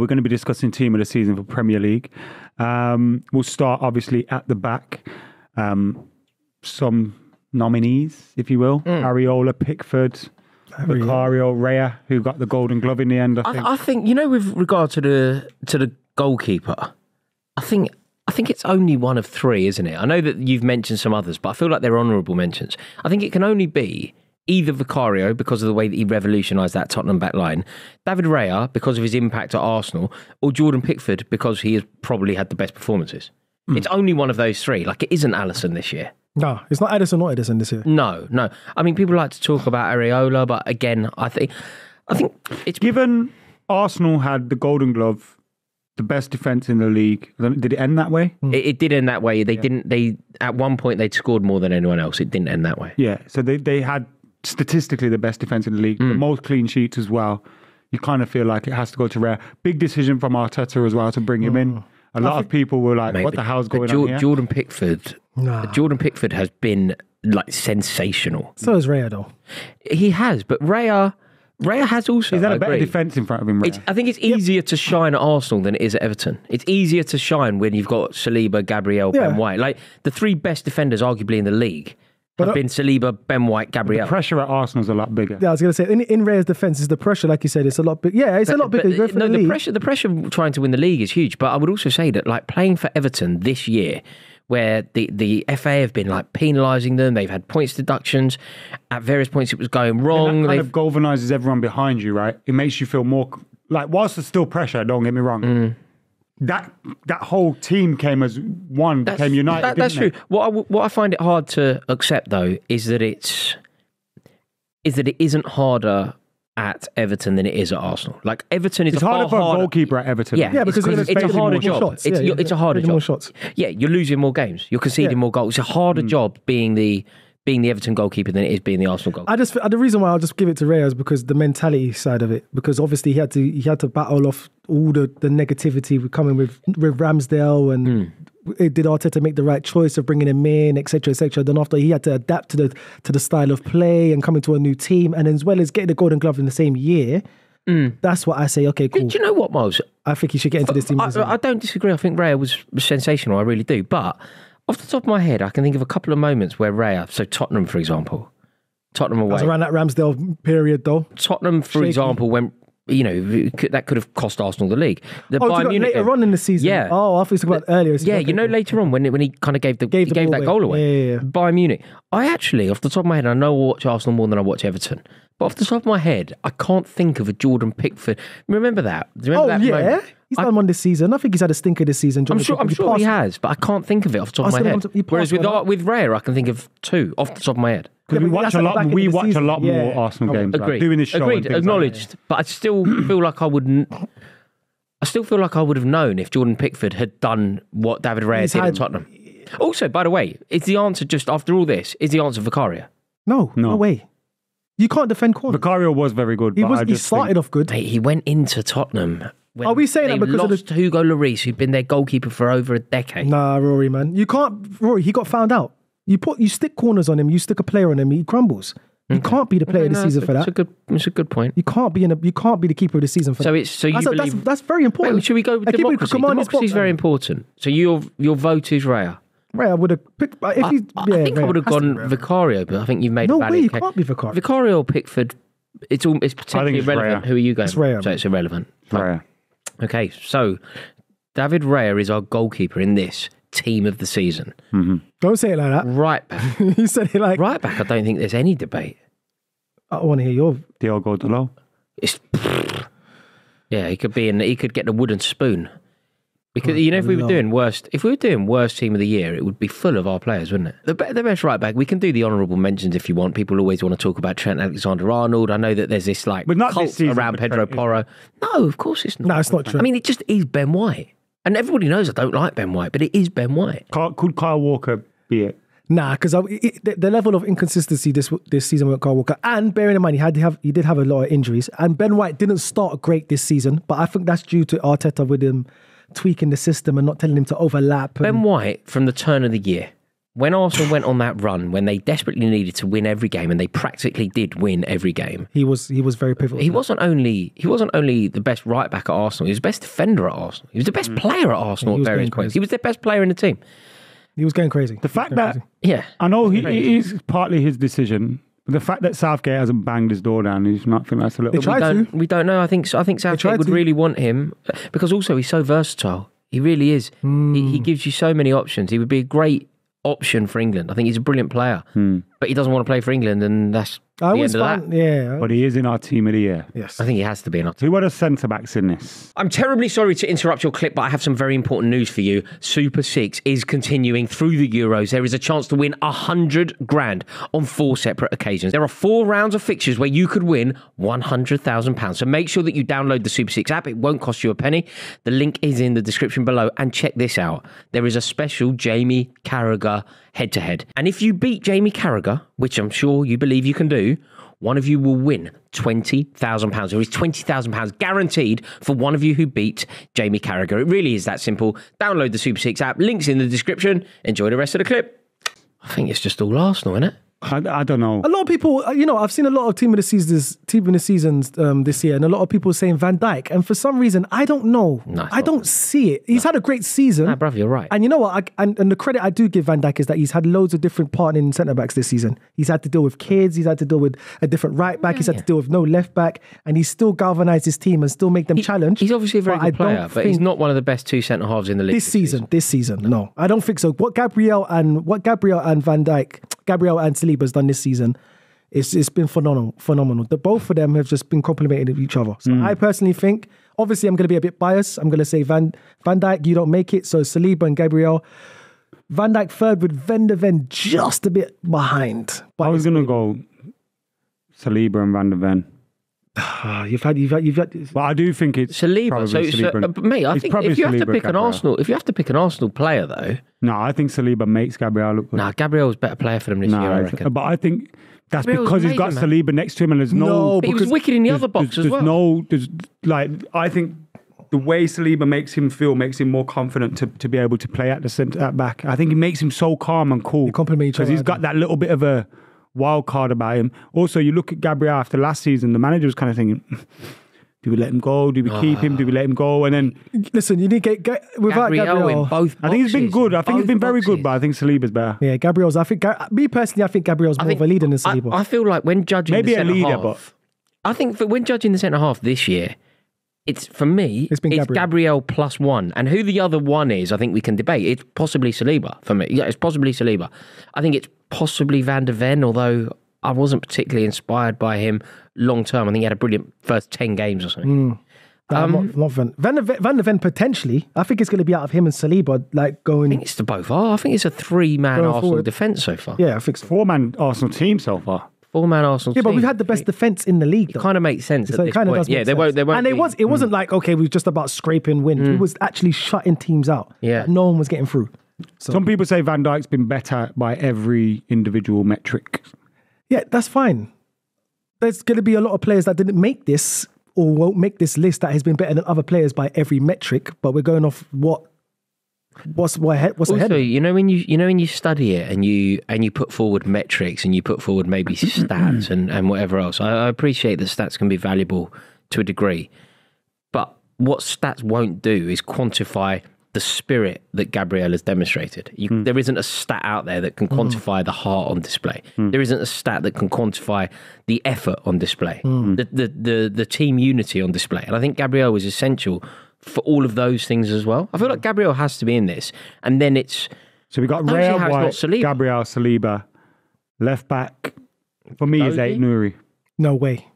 we're going to be discussing team of the season for Premier League. We'll start obviously at the back. Some nominees, if you will. Areola, Pickford, Vicario, Raya, who got the Golden Glove in the end, I think. I think, with regard to the goalkeeper, I think it's only one of three, isn't it? I know that you've mentioned some others, but I feel like they're honourable mentions. I think it can only be either Vicario, because of the way that he revolutionised that Tottenham back line, David Raya, because of his impact at Arsenal, or Jordan Pickford, because he has probably had the best performances. It's only one of those three. Like, it isn't Alisson this year. No, it's not Ederson or Ederson this year. No. I mean, people like to talk about Areola, but again, I think it's... Given Arsenal had the Golden Glove, the best defence in the league, did it end that way? It did end that way. They at one point, they'd scored more than anyone else. It didn't end that way. Yeah, so they had statistically the best defence in the league, the most clean sheets as well. You kind of feel like it has to go to Raya. Big decision from Arteta as well to bring him in. A lot of people were like, what the hell's going on here? Jordan Pickford has been like sensational. So is Raya though. He has, but Raya has also... He's had a better defence in front of him, Raya. I think it's easier to shine at Arsenal than it is at Everton. It's easier to shine when you've got Saliba, Gabriel, Ben White. Like, the three best defenders arguably in the league have been Saliba, Ben White, Gabriel. The pressure at Arsenal's a lot bigger. Yeah, I was going to say, in Raya's defence, is the pressure, like you said, it's a lot bigger. Yeah, it's a lot bigger. The pressure trying to win the league is huge, but I would also say that, like, playing for Everton this year, where the FA have been like penalising them, they've had points deductions, at various points it was going wrong. That kind of galvanises everyone behind you, right? It makes you feel more, like, whilst there's still pressure, don't get me wrong, that whole team came as one, became united. That's true. What I find it hard to accept, though, is that it isn't harder at Everton than it is at Arsenal. Like, Everton is harder for a goalkeeper at Everton. Yeah, because it's a harder job. It's a harder job. More shots. Yeah, you're losing more games. You're conceding more goals. It's a harder job being the Everton goalkeeper than it is being the Arsenal goalkeeper. The reason why I'll just give it to Raya is because the mentality side of it. Because obviously he had to battle off all the negativity coming with Ramsdale, and did Arteta make the right choice of bringing him in, etc., etc. Then after he had to adapt to the style of play and coming to a new team, and as well as getting the Golden Glove in the same year. That's what I say. Okay, cool. Do you know what, Miles? I think he should get into this team. I don't disagree. I think Raya was sensational. I really do. But off the top of my head, I can think of a couple of moments where Raya, so Tottenham, for example, Tottenham away. That's around that Ramsdale period, though. Tottenham, for example, went, that could have cost Arsenal the league. Bayern Munich later on in the season. Yeah. Oh, I thought you were talking about earlier. Yeah, later on when he kind of gave that goal away. Yeah. Bayern Munich. I actually, off the top of my head, I know I watch Arsenal more than I watch Everton. But off the top of my head, I can't think of a Jordan Pickford. Remember that? Moment? He's done one this season. I think he's had a stinker this season. I'm sure he has, but I can't think of it off the top of my head. Whereas with Raya, I can think of two off the top of my head. Because we watch a lot more Arsenal games. Agreed. Doing this show. Agreed. Acknowledged. But I still feel like I wouldn't. I still feel like I would have known if Jordan Pickford had done what David Raya did at Tottenham. Also, by the way, is the answer just after all this? Is the answer Vicario? No way. You can't defend corners. Vicario was very good. He started off good. He went into Tottenham. Are we saying that because lost Hugo Lloris, who'd been their goalkeeper for over a decade? Nah, Rory, man, you can't. Rory, he got found out. You stick corners on him. You stick a player on him. He crumbles. You can't be the player of the season for that. It's a good point. You can't be the keeper of the season for that. That's very important. Wait, should we go with democracy? Democracy is very important. So your vote is Raya. Raya would have picked. I think I would have gone Vicario, but I think you've made a valid case. No way, you can't be Vicario. Vicario or Pickford, it's potentially irrelevant. Raya. Who are you going? It's Raya. So it's irrelevant. Raya. Okay, so David Raya is our goalkeeper in this team of the season. Mm-hmm. Don't say it like that. Right back. You said it like right back. I don't think there's any debate. I want to hear your Diogo Dalot. He could get the wooden spoon. Because if we were doing worst team of the year, it would be full of our players, wouldn't it? The best right back. We can do the honourable mentions if you want. People always want to talk about Trent Alexander-Arnold. I know that there's this cult around Pedro Porro. No, of course it's not. No, it's not true. I mean, it just is Ben White, and everybody knows I don't like Ben White, but it is Ben White. Could Kyle Walker be it? Nah, because the level of inconsistency this season with Kyle Walker, and bearing in mind he did have a lot of injuries, and Ben White didn't start great this season, but I think that's due to Arteta with him tweaking the system and not telling him to overlap. Ben White, from the turn of the year, when Arsenal went on that run, when they desperately needed to win every game, and they practically did win every game, he was very pivotal. He wasn't only the best right back at Arsenal. He was the best defender at Arsenal. He was the best player at Arsenal at various points. He was the best player in the team. He was going crazy. The fact that I know it is partly his decision. But the fact that Southgate hasn't banged his door down, he's not. I think that's a little. We don't know. I think Southgate would really want him because also he's so versatile. He really is. He gives you so many options. He would be a great option for England. I think he's a brilliant player, but he doesn't want to play for England, and that's the end of that. Yeah, but he is in our team of the year. Yes, I think he has to be in our team. Who are the centre backs in this? I'm terribly sorry to interrupt your clip, but I have some very important news for you. Super 6 is continuing through the Euros. There is a chance to win 100 grand on 4 separate occasions. There are 4 rounds of fixtures where you could win £100,000. So make sure that you download the Super 6 app. It won't cost you a penny. The link is in the description below. And check this out. There is a special Jamie Carragher head-to-head. And if you beat Jamie Carragher, which I'm sure you believe you can do, one of you will win £20,000. There is £20,000 guaranteed for one of you who beat Jamie Carragher. It really is that simple. Download the Super 6 app. Links in the description. Enjoy the rest of the clip. I think it's just all Arsenal, isn't it? I don't know. A lot of people, I've seen a lot of team of the seasons this year, and a lot of people saying Van Dijk. And for some reason, I don't know. No, I don't see it. He's had a great season. Nah, bruv, you're right. And you know what? And the credit I do give Van Dijk is that he's had loads of different partnering centre backs this season. He's had to deal with kids. He's had to deal with a different right back. He's had to deal with no left back, and he's still galvanised his team and still make them challenge. He's obviously a very good player, but he's not one of the best 2 centre halves in the league this season. No, I don't think so. What Gabriel and Saliba's done this season, it's been phenomenal. The both of them have just been complementing each other. So I personally think, obviously I'm going to be a bit biased. I'm going to say Van Dijk, you don't make it. So Saliba and Gabriel. Van Dijk third with Van de Ven just a bit behind. But I was going to go Saliba and Van de Ven. You've had. But I do think it's Saliba. Saliba. Mate, I think if you have to pick an Arsenal player though. No, I think Saliba makes Gabriel look good. Nah, Gabriel's a better player for them this year, I reckon. But I think that's because he's got Saliba next to him, and there's no. But he was wicked in the other box as well. I think the way Saliba makes him more confident to be able to play at the centre back. I think it makes him so calm and cool. Because he's got that little bit of a wild card about him. Also, you look at Gabriel after last season, the manager was kind of thinking, do we let him go? Do we keep him? Do we let him go? And then... Listen, you need to get without Gabriel in both boxes. I think he's been good. I think he's been very good, but I think Saliba's better. Yeah, Gabriel's... me personally, I think Gabriel's more of a leader than Saliba. I feel like when judging the centre half... I think when judging the centre half this year, it's Gabriel plus one. And who the other one is, I think we can debate. It's possibly Saliba for me. Yeah, it's possibly Saliba. I think it's possibly Van de Ven, although I wasn't particularly inspired by him long term. I think he had a brilliant first 10 games or something. Not Van de Ven potentially. I think it's going to be out of him and Saliba going. I think it's the both are. I think it's a 3-man Arsenal defence so far. Yeah, I think so. 4-man Arsenal team so far. 4-man Arsenal team. Yeah, but we've had the best defence in the league. It kind of makes sense at this point. Yeah, they won't. And it wasn't like, okay, we were just about scraping wins. It was actually shutting teams out. Yeah. No one was getting through. So. Some people say Van Dijk's been better by every individual metric. Yeah, that's fine. There's going to be a lot of players that didn't make this or won't make this list that has been better than other players by every metric, but we're going off what's ahead. Also, when you study it and you put forward metrics and you put forward maybe stats and whatever else. I appreciate that stats can be valuable to a degree, but what stats won't do is quantify the spirit that Gabriel has demonstrated. There isn't a stat out there that can quantify the heart on display. There isn't a stat that can quantify the effort on display, the team unity on display. And I think Gabriel was essential for all of those things as well. I feel like Gabriel has to be in this. And then it's... So we got Raya, White, Gabriel, Saliba. Left back, for me, is Aït-Nouri. No way.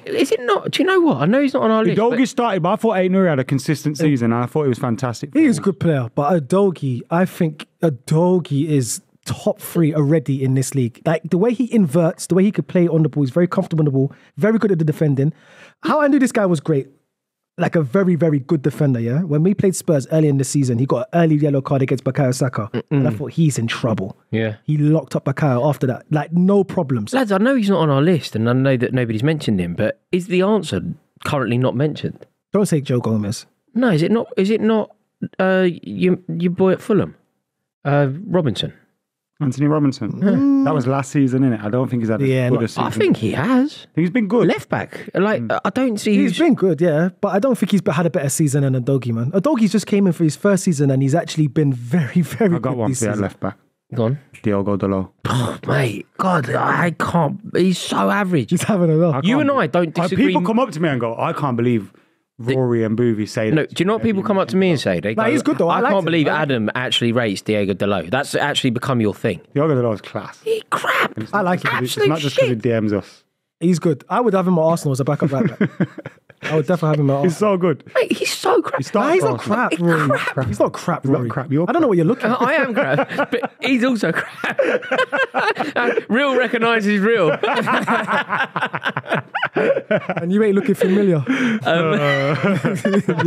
Is it not? Do you know what? I know he's not on our list. Udogie started, but I thought Aït-Nouri had a consistent season, and I thought he was fantastic. He is a good player, but I think Udogie is top 3 already in this league. Like the way he inverts, the way he could play on the ball, he's very comfortable on the ball, very good at the defending. How I knew this guy was great. Like a very, very good defender, yeah? When we played Spurs early in the season, he got an early yellow card against Bukayo Saka. And I thought, he's in trouble. Yeah. He locked up Bukayo after that. Like, no problems. Lads, I know he's not on our list, and I know that nobody's mentioned him, but is the answer currently not mentioned? Don't say Joe Gomez. No, is it not your boy at Fulham? Robinson. Anthony Robinson. That was last season, innit? I don't think he's had a good season. I think he has. He's been good. Left back. Like, I don't see... He's been good, yeah. But I don't think he's had a better season than Udogie, man. Udogie's just came in for his first season and he's actually been very, very good. I got one for that left back. Go on. Diogo Dalot. Oh, mate. God, I can't... He's so average. He's having a lot. You and I don't disagree. People come up to me and go, I can't believe Rory and Buvey say that. No, do you know what people come up to me and say? They go, he's good though. I can't believe Adam actually rates Diogo Dalot. That's actually become your thing. Diogo Dalot is class. He crap. I like him. It's not just because he DMs us. He's good. I would have him at Arsenal as a backup right back. I would definitely have him at Arsenal. He's so good. Mate, he's so crap. He's not crap, Rory. He's not crap, Rory. Crap. I don't know what you're looking at. I am crap, but he's also crap. Real recognises real. And you ain't looking familiar. You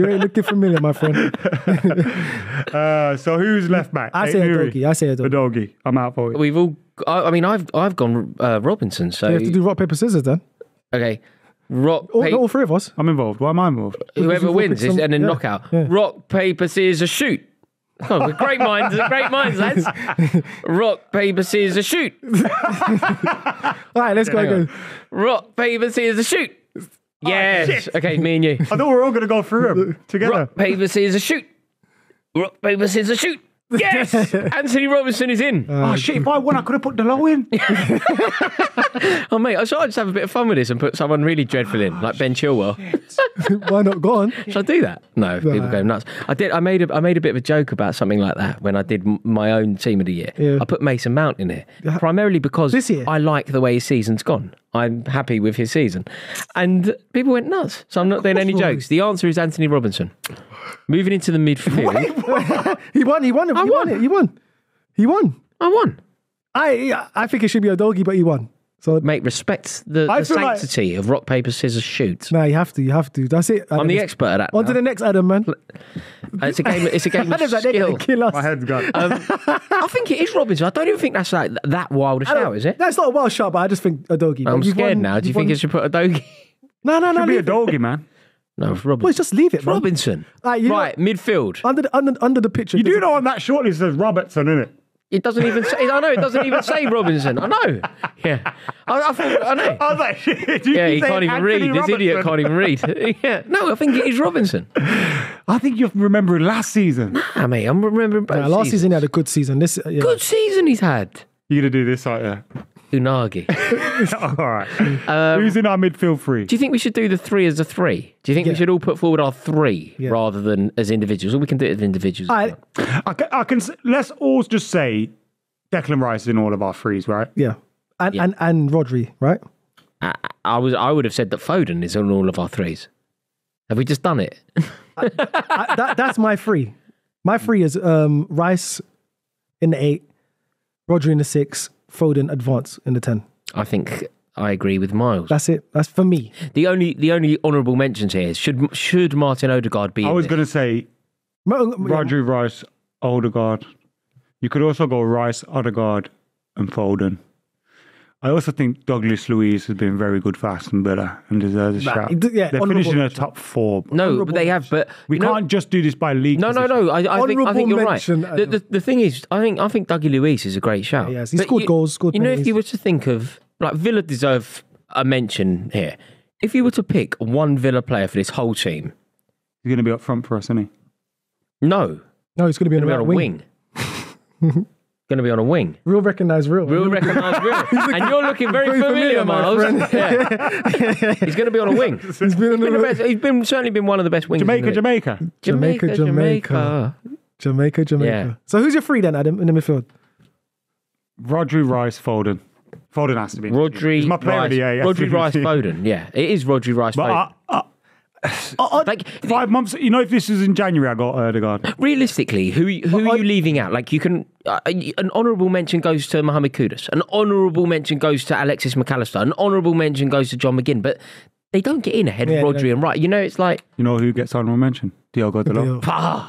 ain't looking familiar, my friend. So who's left back? I say Udogie. I'm out for it. We've all... I mean, I've gone Robinson, so... You have to do rock, paper, scissors then. Okay. Rock, all three of us. I'm involved. Why am I involved? Whoever wins is and then knockout. Yeah. Rock, paper, scissors, shoot. Oh, we're great minds, lads. Rock, paper, scissors, shoot. All right, let's go again. Rock, paper, scissors, shoot. Yes. Okay, me and you. I thought we were all going to go through them together. Rock, paper, scissors, shoot. Rock, paper, scissors, shoot. Yes! Anthony Robinson is in. Oh, shit. If I won, I could have put Dalot in. Oh, mate, I thought I'd just have a bit of fun with this and put someone really dreadful in, like Ben Chilwell. Why not? Go on. Should I do that? No, people go nuts. I made a bit of a joke about something like that when I did my own team of the year. Yeah. I put Mason Mount in here, primarily because This year? I like the way his season's gone. I'm happy with his season. And people went nuts, so I'm not doing any jokes. The answer is Anthony Robinson. Moving into the midfield. He won. He won. He won. I think it should be Udogie, but he won. So Mate, respect the sanctity of rock, paper, scissors, shoot. Nah, you have to. That's it. I'm the expert at that. On to the next Adam, man. It's a game of skill. Kill us. My head's gone. I think it is Robinson. I don't even think that's like that wild a shout, is it? That's not a wild shot, but I just think Udogie. I'm scared now. Do you think it should put Udogie? No. Should be Udogie, man. No, it's Robinson. Boys, just leave it, man. Robinson. Right, midfield. Under the picture. You do know on that shortlist says Robertson, innit? It doesn't even say. I know it doesn't even say Robinson. I know. Yeah, I thought. I know. I was like, shit. Yeah, he can't even read. This idiot can't even read. Yeah, no, I think it is Robinson. I think you're remembering last season. Nah, mate, I'm remembering both last season he had a good season. Good season he's had. You're gonna do this, right there. Unagi. All right. Who's in our midfield three? Do you think we should do the three as a three? Do you think we should all put forward our three rather than as individuals? Or we can do it as individuals. I can. Let's all just say Declan Rice is in all of our threes, right? Yeah. And Rodri, right? I would have said that Foden is on all of our threes. Have we just done it? That's my three. My three is Rice in the 8, Rodri in the 6, Foden advance in the 10. I think I agree with Miles. That's it. That's for me. The only honourable mentions here is should Martin Odegaard be? I was going to say Rodri, Rice, Odegaard. You could also go Rice, Odegaard, and Foden. I also think Douglas Luiz has been very good for Aston Villa and deserves a shout. Yeah, they're finishing in the top 4. No, they have, but we can't just do this by league. No. I think you're right. The thing is, I think Dougie Luiz is a great shout. Yes, he scored goals. You know, if you were to think of like Villa deserve a mention here. If you were to pick one Villa player for this whole team, he's going to be up front for us, isn't he? No, he's going to be on a wing. Going to be on a wing. Real recognise real. Real recognise real. And you're looking very familiar, Miles. Yeah. He's going to be on a wing. He's certainly been one of the best wings. Jamaica. Yeah. So who's your three then, Adam, in the midfield? Rodri, Rice, Foden. Foden has to be. Rodri, He's my player of the year. Rodri, Rice, Foden. Yeah, it is Rodri, Rice, Foden. Like 5 months, if this is in January, I got Odegaard. Realistically, who are you leaving out? Like you can, an honourable mention goes to Mohamed Kudus, an honourable mention goes to Alexis McAllister, an honourable mention goes to John McGinn, but they don't get in ahead of Rodri and Wright. It's like... You know who gets honourable mention? Diogo Dalot. No,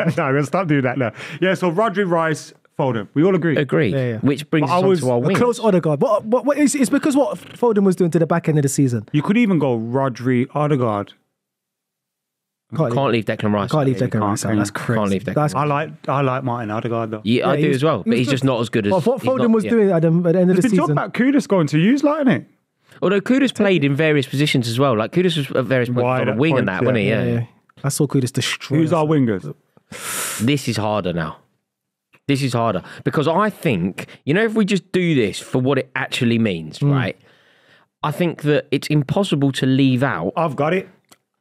I'm going to stop doing that now. Yeah, so Rodri, Rice, Foden. We all agree. Yeah. Which brings us on to our wings. Close Odegaard. It's because what Foden was doing to the back end of the season. You could even go Rodri, Odegaard. Can't leave Declan Rice. Can't leave Declan Rice out. That's crazy. Can't leave Declan. I like Martin Odegaard though. Yeah, I do as well, but he's just not as good as what Foden was doing at the end of the There's been season. talk about Kudus going to use, like, innit? Although Kudus played in various positions as well. Like Kudus was at various points on the wing and that, wasn't he? Yeah. I saw Kudus destroy. Who's our wingers? This is harder now. This is harder because I think, if we just do this for what it actually means, right? I think that it's impossible to leave out. I've got it.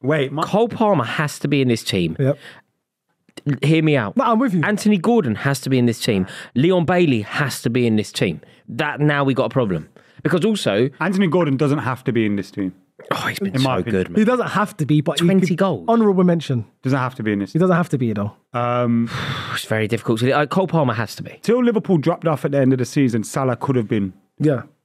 Wait, Cole Palmer has to be in this team. Yep. Hear me out. No, I'm with you. Anthony Gordon has to be in this team. Leon Bailey has to be in this team. That now we got a problem. Because also... Anthony Gordon doesn't have to be in this team. Oh, he's been so good, man. He doesn't have to be, but 20 goals. Honourable mention. Doesn't have to be in this He doesn't have to be, though. It's very difficult. Cole Palmer has to be. Till Liverpool dropped off at the end of the season, Salah could have been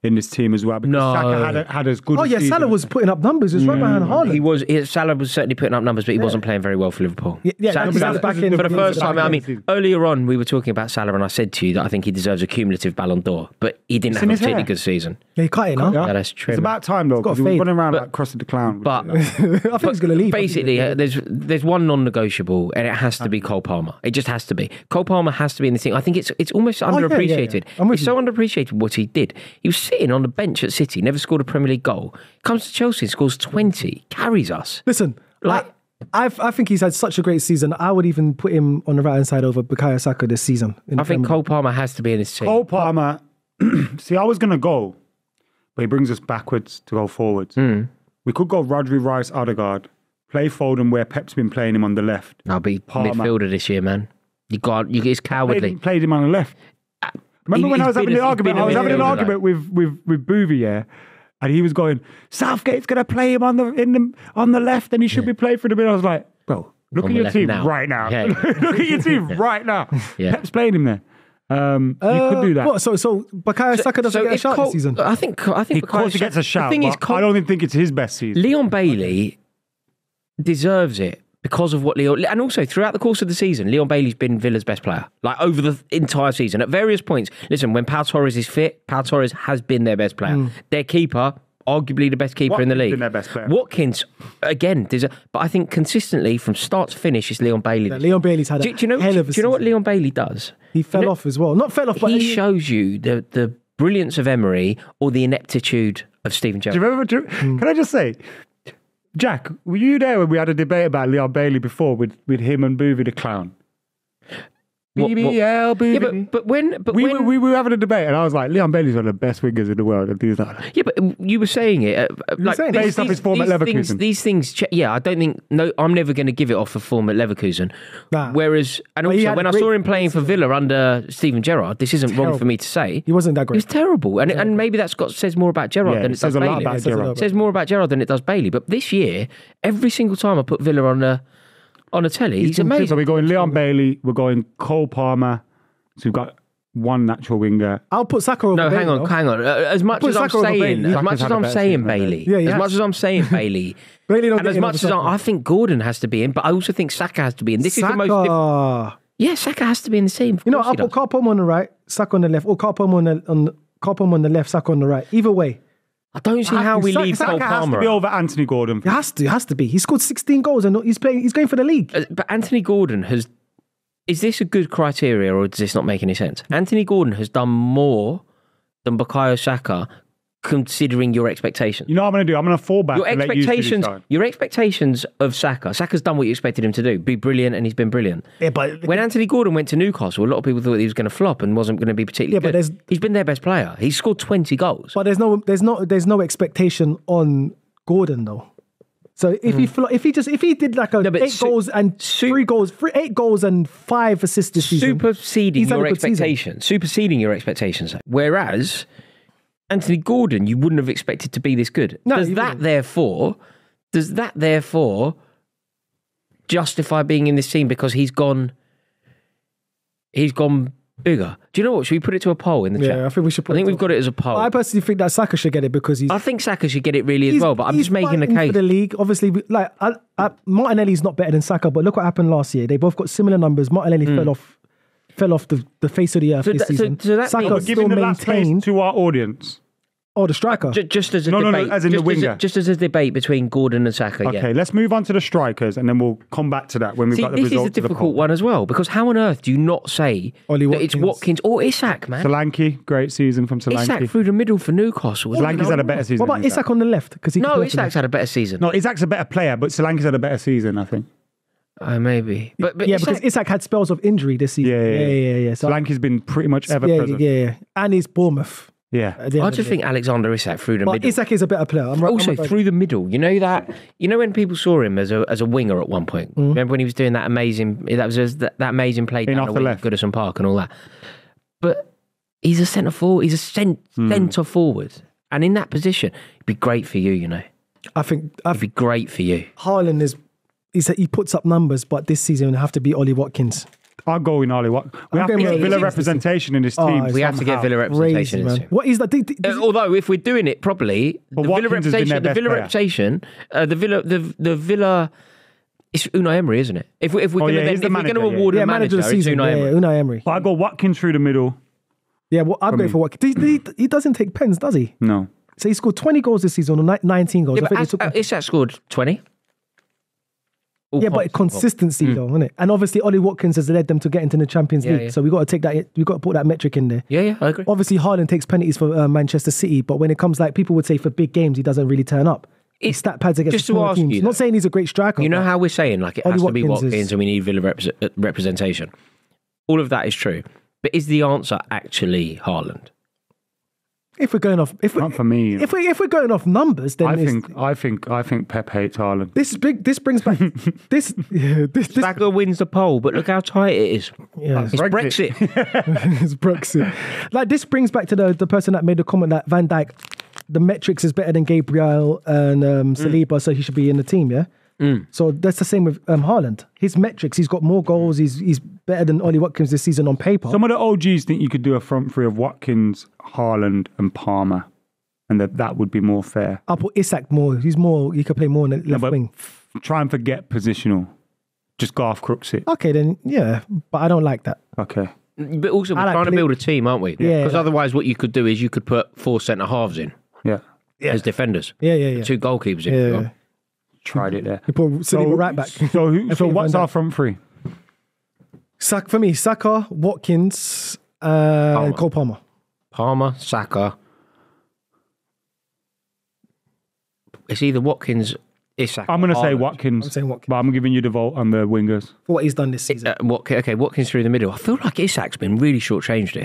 in this team as well. Because Saka had as good a season. Salah was putting up numbers. He was right behind Haaland. Salah was certainly putting up numbers, but he wasn't playing very well for Liverpool. Salah for the first time. Earlier on, we were talking about Salah, and I said to you that I think he deserves a cumulative Ballon d'Or, but he didn't have a particularly good season. Yeah, he cut it now. Yeah, that's true. It's about time though, because he was running around like crossing the clown. But I think he's going to leave. Basically, there's one non-negotiable, and it has to be Cole Palmer. It just has to be. Cole Palmer has to be in the team. I think it's almost underappreciated. It's so underappreciated what he did. He was sitting on the bench at City, never scored a Premier League goal. Comes to Chelsea, scores 20, carries us. Listen, I think he's had such a great season. I would even put him on the right hand side over Bukayo Saka this season. I think Cole Palmer has to be in his team. Cole Palmer, see, I was going to go, but he brings us backwards to go forwards. We could go Rodri, Rice, Odegaard, play Foden where Pep's been playing him on the left. I'll be midfielder this year, man. It's cowardly. Played him on the left. Remember when I was having the argument? I was having an argument with Buvey, yeah, and he was going, Southgate's going to play him on the left, and he should be playing for the middle. I was like, bro, look at your team right now. Yeah. Look at your team right now. Yeah. Pep's playing him there. You could do that. What, so Bukayo Saka doesn't get a shot this season? I think he gets a shout. I don't think it's his best season. Leon Bailey deserves it. Because of what and also throughout the course of the season, Leon Bailey's been Villa's best player. Like over the entire season. At various points, listen, when Pau Torres is fit, Pau Torres has been their best player. Their keeper, arguably the best keeper in the league. Been their best player. Watkins, again, but I think consistently from start to finish, it's Leon Bailey. Leon Bailey's had a hell of a season. Do you know what Leon Bailey does? He fell off as well. Not fell off, but he shows you the brilliance of Emery or the ineptitude of Steven Gerrard. Do you remember? Can I just say, Jack, were you there when we had a debate about Leon Bailey before with him and Buvey the clown? BBL, Buvey. Yeah, but when we were having a debate, and I was like, Leon Bailey's one of the best wingers in the world, and he was like, yeah, but you were saying it based off his form at Leverkusen. These things, I don't think. No, I'm never going to give it off for form at Leverkusen. Whereas, and also when I saw him playing for Villa under Steven Gerrard, this isn't wrong for me to say. He wasn't that great. He was terrible, and maybe that says more about Gerrard than it does Bailey. It says more about Gerrard than it does Bailey. But this year, every single time I put Villa on a telly, he's amazing. So we're going Leon Bailey, we're going Cole Palmer. So we've got one natural winger. I'll put Saka over Bailey. No, hang on. As much as I'm saying Bailey, and as much as I think Gordon has to be in, but I also think Saka has to be in. This is the most difficult. Yeah, Saka has to be in the team. I'll put Cole Palmer on the right, Saka on the left, or Cole Palmer on the left, Saka on the right. Either way. I don't see how we leave Cole Palmer. Saka has to be over Anthony Gordon. It has to be. He scored 16 goals and he's going for the league. But Anthony Gordon has... Is this a good criteria or does this not make any sense? Anthony Gordon has done more than Bukayo Saka considering your expectations. You know what I'm going to do? I'm going to fall back Your expectations of Saka's done what you expected him to do. Be brilliant, and he's been brilliant. Yeah, but when Anthony Gordon went to Newcastle, a lot of people thought he was going to flop and wasn't going to be particularly good. But he's been their best player. He's scored 20 goals. But there's no expectation on Gordon though. So if he did like 8 goals and 8 goals and 5 assists this season, superseding your expectations. Whereas Anthony Gordon, you wouldn't have expected to be this good. No, does that therefore justify being in this team because he's gone bigger? Do you know what? Should we put it to a poll in the chat? Yeah, I think we should. We've got it as a poll. I personally think that Saka should get it because I think Saka should get it really as well. But I'm just making the case for the league. Obviously, Martinelli's not better than Saka, but look what happened last year. They both got similar numbers. Martinelli fell off the face of the earth this season. So that Saka still maintained to our audience. Oh, the striker. Just as a No, debate. as in the winger. Just as a debate between Gordon and Saka. Okay, let's move on to the strikers, and then we'll come back to that when we've got the results. This is a difficult one as well, because how on earth do you not say that it's Watkins or Isak, man? Solanke, great season from Solanke. Isak through the middle for Newcastle. Solanke's had a better season. What about Isak on the left? Isak's had a better season. No, Isak's a better player, but Solanke's had a better season, I think. Maybe. But yeah, because Isak had spells of injury this season. Yeah. So Solanke's been pretty much ever present. Yeah. And he's Bournemouth. Yeah. I just think Alexander Isak through the middle. Isak is a better player. Through the middle. You know that? You know when people saw him as a winger at one point? Remember when he was doing that amazing play down the wing, Goodison Park and all that? But he's a centre forward. He's a centre forward. And in that position, it'd be great for you, you know. I think it'd be great for you. Haaland he puts up numbers, but this season it'll have to be Ollie Watkins. I'll go with Ollie Watkins. We have to get Villa representation in this team. We have to get Villa representation in this team. What is that? Although if we're doing it properly, the Villa representation, the Villa. It's Unai Emery, isn't it? If we're going to award a manager, it's Unai Emery. But I go Watkins through the middle. Yeah, well, I'm going for Watkins. He doesn't take pens, does he? No. So he scored 20 goals this season, or 19 goals. Yeah, but Isak scored 20. But consistency though, isn't it? And obviously Ollie Watkins has led them to get into the Champions League. So we got to take that. We got to put that metric in there. Yeah, I agree. Obviously Haaland takes penalties for Manchester City, but when it comes people would say for big games, he doesn't really turn up. His stat pads against smaller teams. Not saying he's a great striker. You know how we're saying like it has to be Watkins and we need Villa representation. All of that is true, but is the answer actually Haaland? If we're going off, not for me. If we're going off numbers, then I think Pep hates Haaland. This brings back this. Saka wins the poll, but look how tight it is. Yeah, it's Brexit. It's Brexit. Like this brings back to the person that made the comment that Van Dijk, the metrics is better than Gabriel and Saliba, so he should be in the team. Yeah. So that's the same with Haaland. His metrics, he's got more goals. He's better than Ollie Watkins this season on paper. Some of the OGs think you could do a front three of Watkins, Haaland and Palmer, and that would be more fair. I'll put Isak more. He could play more on the left wing. Try and forget positional. Just Garth Crooks it. Okay, then, yeah. But I don't like that. Okay. But also, we're trying to build a team, aren't we? Yeah. Because otherwise what you could do is you could put 4 centre-halves in. Yeah. As defenders. Yeah. 2 goalkeepers in. Yeah. Tried it there. You put Saliba right back. So what's our front three? For me, Saka, Watkins, and Cole Palmer. Palmer, Saka. It's either Watkins, Isak. I'm going to say Watkins. I'm saying Watkins. But I'm giving you the vote on the wingers. For what he's done this season. Watkins through the middle. I feel like Isak's been really shortchanged here.